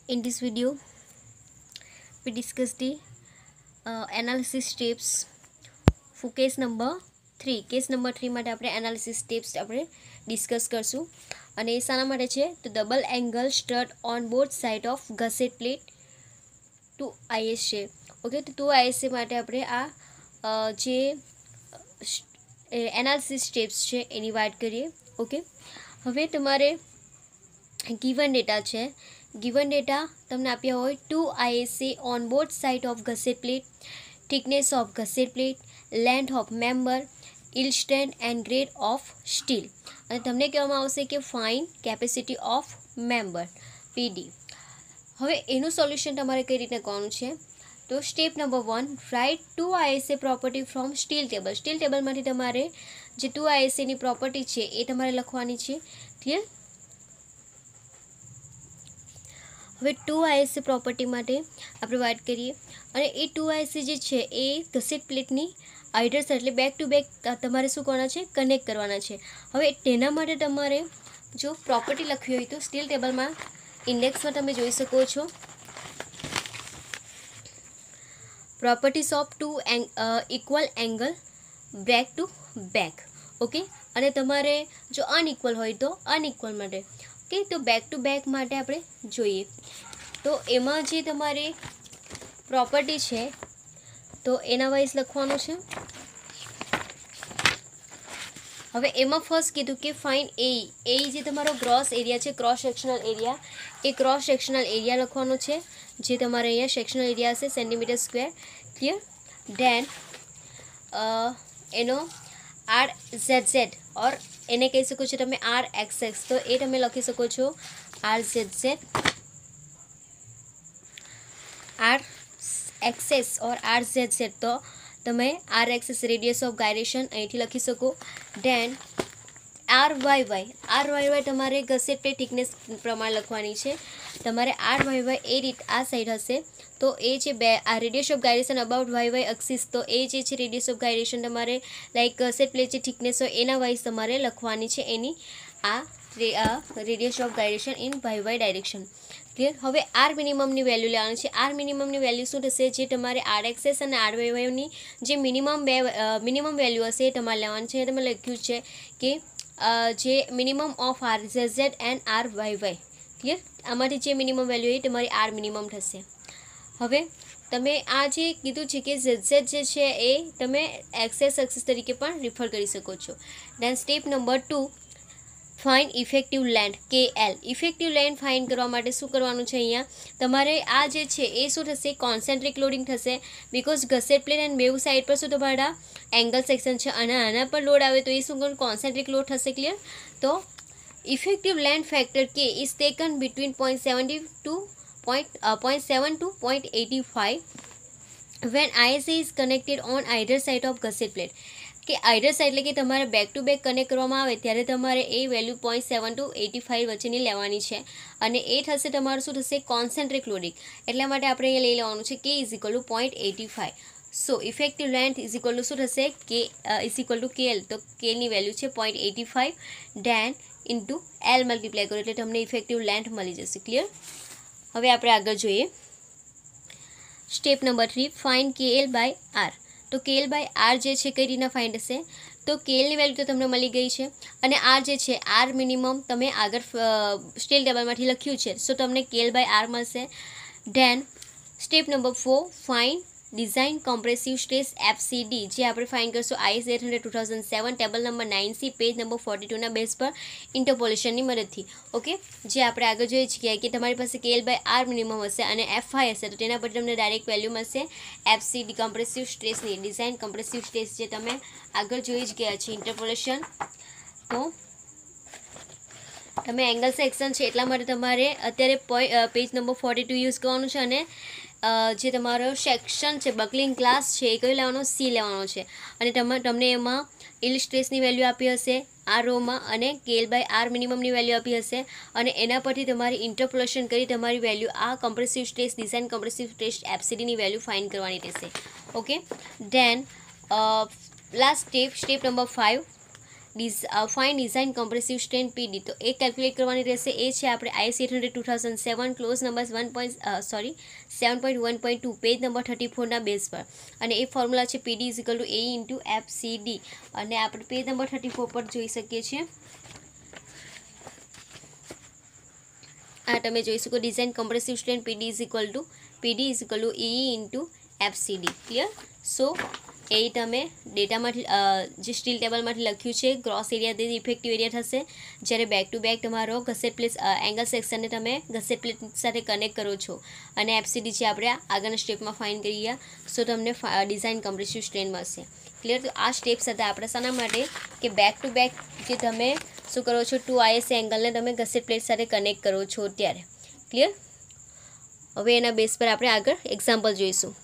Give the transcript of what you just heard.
In this video, we discuss the analysis steps for case number 3. Case number 3 માટે આપણે analysis steps આપણે discuss કરશું અને એ શાના માટે છે તો double angle stud on both side of gusset plate 2IS છે. ઓકે, તો 2IS માટે આપણે આ જે એનાલિસિસ સ્ટેપ્સ છે એની વાત કરીએ. ઓકે, હવે તમારે ગિવન ડેટા છે. गिवन डेटा तमने आप्या होय 2ISA on both side of gusset plate, thickness of gusset plate, length of member, yield strength and grade of steel અને તમને કહેવામાં આવશે કે find capacity of member PD. હવે એનું સોલ્યુશન તમારે કઈ રીતે કરવાનું છે તો step number 1, write 2ISA property from steel table. Steel ટેબલમાંથી તમારે જે 2ISA ની પ્રોપર્ટી છે એ તમારે લખવાની છે. ક્લિયર? હવે 2ISA પ્રોપર્ટી માટે આપણે વાત કરીએ અને એ 2ISA જે છે એ ગસેટ પ્લેટની આઈડર્સ એટલે બેક ટુ બેક તમારે શું કરવાના છે કનેક્ટ કરવાના છે. હવે તેના માટે તમારે જો પ્રોપર્ટી લખવી હોય તો સ્ટીલ ટેબલમાં ઇન્ડેક્સમાં તમે જોઈ શકો છો properties of two equal angle back to back. Okay, અને તમારે જો અનઇક્વલ હોય તો અનઇક્વલ માટે. ઓકે, તો બેક ટુ બેક માટે આપણે જોઈએ તો એમાં જે તમારે પ્રોપર્ટી છે તો એના વાઇઝ લખવાનું છે. હવે એમાં ફર્સ્ટ કીધું કે ફાઇન એ જે તમારો ગ્રોસ એરિયા છે ક્રોસ સેક્શનલ એરિયા, એ ક્રોસ સેક્શનલ એરિયા લખવાનો છે જે તમારે અહીંયા સેક્શનલ એરિયા હશે સેન્ટીમીટર સ્ક્વેર. ક્લિયર? ધેન એનો RZZ ઓર એને કહી શકો છો તમે RXX, તો એ તમે લખી શકો છો RZZ, RXS ઓર RZZ, તો તમે RXS રેડિયસ ઓફ ગાયરેશન અહીંથી લખી શકો. ધેન RYY તમારે ગસેટ પ્લેટ થિકનેસ પ્રમાણે લખવાની છે. તમારે RYY એ રીત આ સાઈડ હશે તો એ જે બે આ radius of gyration about YY axis, તો એ જે છે રેડિયસ ઓફ ગાયરેશન તમારે લાઈક ગસેટ પ્લેટ જે થિકનેસ હોય એના વાઇઝ તમારે લખવાની છે એની આ radius of gyration in YY direction. Clear? હવે આર મિનિમમની વેલ્યુ લેવાની છે. આર મિનિમમની વેલ્યુ શું થશે જે તમારે RXS અને RYYની જે મિનિમમ વેલ્યુ હશે એ તમારે લેવાની છે. તમે લખ્યું છે કે જે minimum of RZZ and RYY. Clear? આમાંથી જે મિનિમમ વેલ્યુ એ તમારી આર મિનિમમ થશે. હવે તમે આ જે કીધું છે કે ZZ જે છે એ તમે એક્સેસ તરીકે પણ રિફર કરી શકો છો. Then step number 2, find effective length KL. Effective length find કરવા માટે શું કરવાનું છે અહીંયા તમારે આ જે છે એ શું થશે કોન્સેન્ટ્રિક લોડિંગ થશે બિકોઝ ગસેટ પ્લેટ એન્ડ બેવ સાઇડ પર શું તમારા એંગલ સેક્શન છે અને આના પર લોડ આવે તો એ શું કોન્સેન્ટ્રિક લોડ થશે. ક્લિયર? તો effective length factor K is taken between 0.7 to 0.85 when ISA is connected on either side of gusset plate. કે આઈડર સાઇડ એટલે કે તમારે બેક ટુ બેક કનેક્ટ કરવામાં આવે ત્યારે તમારે એ વેલ્યુ 0.7 to 85 વચ્ચેની લેવાની છે અને એ થશે તમારું શું થશે કોન્સેન્ટ્રિક લોડિંગ. એટલા માટે આપણે અહીંયા લઈ લેવાનું છે K is equal to 0.85. So effective length is equal to શું થશે K is equal to KL, તો Kની વેલ્યુ છે 0.85 ધેન ઇન્ટુ L મલ્ટીપ્લાય કરો એટલે તમને ઇફેક્ટિવ લેન્થ મળી જશે. ક્લિયર? હવે આપણે આગળ જોઈએ step number 3, find KL by R. તો KL બાય R જે છે કઈ રીતના ફાઇન્ડ હશે તો KLની વેલ્યુ તો તમને મળી ગઈ છે અને R જે છે R મિનિમમ તમે આગળ સ્ટીલ ટેબલમાંથી લખ્યું છે સો તમને KL બાય R મળશે. Then step number 4, find design compressive stress FCD જે આપણે ફાઇન્ડ કરશું IS 800-2007 table number 9C page number 42ના બેઝ પર ઇન્ટરપોલેશનની મદદથી. ઓકે, જે આપણે આગળ જોઈએ છીએ કે તમારી પાસે KL બાય R મિનિમમ હશે અને FI હશે તો તેના પર તમને ડાયરેક્ટ વેલ્યુ મળશે FCD કોમ્પ્રેસિવ સ્ટ્રેસની. ડિઝાઇન કોમ્પ્રેસિવ સ્ટ્રેસ જે તમે આગળ જોઈ જ ગયા છે ઇન્ટરપોલેશન. તો તમે એંગલ સેક્શન છે એટલા માટે તમારે અત્યારે પેજ નંબર 42 યુઝ કરવાનું છે અને જે તમારો સેક્શન છે બકલિંગ ક્લાસ છે એ કયો લેવાનો C લેવાનો છે અને તમને એમાં ઇલ્ડ સ્ટ્રેસની વેલ્યુ આપી હશે આ રોમાં અને KL બાય R મિનિમમની વેલ્યુ આપી હશે અને એના પરથી તમારી ઇન્ટરપોલેશન કરી તમારી વેલ્યુ આ compressive stress design compressive stress FCDની વેલ્યુ ફાઇન્ડ કરવાની રહેશે. Okay, then last step number 5, find design compressive strain PD, તો એ કેલ્ક્યુલેટ કરવાની રહેશે. એ છે આપણે IS 800-2007 clause number 7.1.2 page number 34ના બેઝ પર. અને એ ફોર્મ્યુલા છે PD = AE × FCD. અને આપણે પેજ નંબર 34 પર જોઈ શકીએ છીએ. આ તમે જોઈ શકો design compressive strain PD = AE × FCD. Clear? So એ તમે ડેટામાંથી જે સ્ટીલ ટેબલમાંથી લખ્યું છે. ગ્રોસ એરિયા તે ઇફેક્ટિવ એરિયા થશે. જ્યારે બેક ટુ બેક તમારો ગસેટ પ્લેટ એંગલ સેક્શનને તમે ગસેટ પ્લેટ સાથે કનેક્ટ કરો છો. અને FCD છે આપણે આગળના સ્ટેપમાં ફાઇન કરી ગયા. સો તમને ડિઝાઇન કોમ્પ્રેસિવ સ્ટ્રેન મળશે. ક્લિયર? તો આ સ્ટેપ સાથે આપણે શાના માટે કે બેક ટુ બેક જે તમે શું કરો છો 2IS એંગલને તમે ગસેટ પ્લેટ સાથે કનેક્ટ કરો છો ત્યારે. ક્લિયર? હવે એના બેઝ પર આપણે આગળ એક્ઝામ્પલ જોઈશું.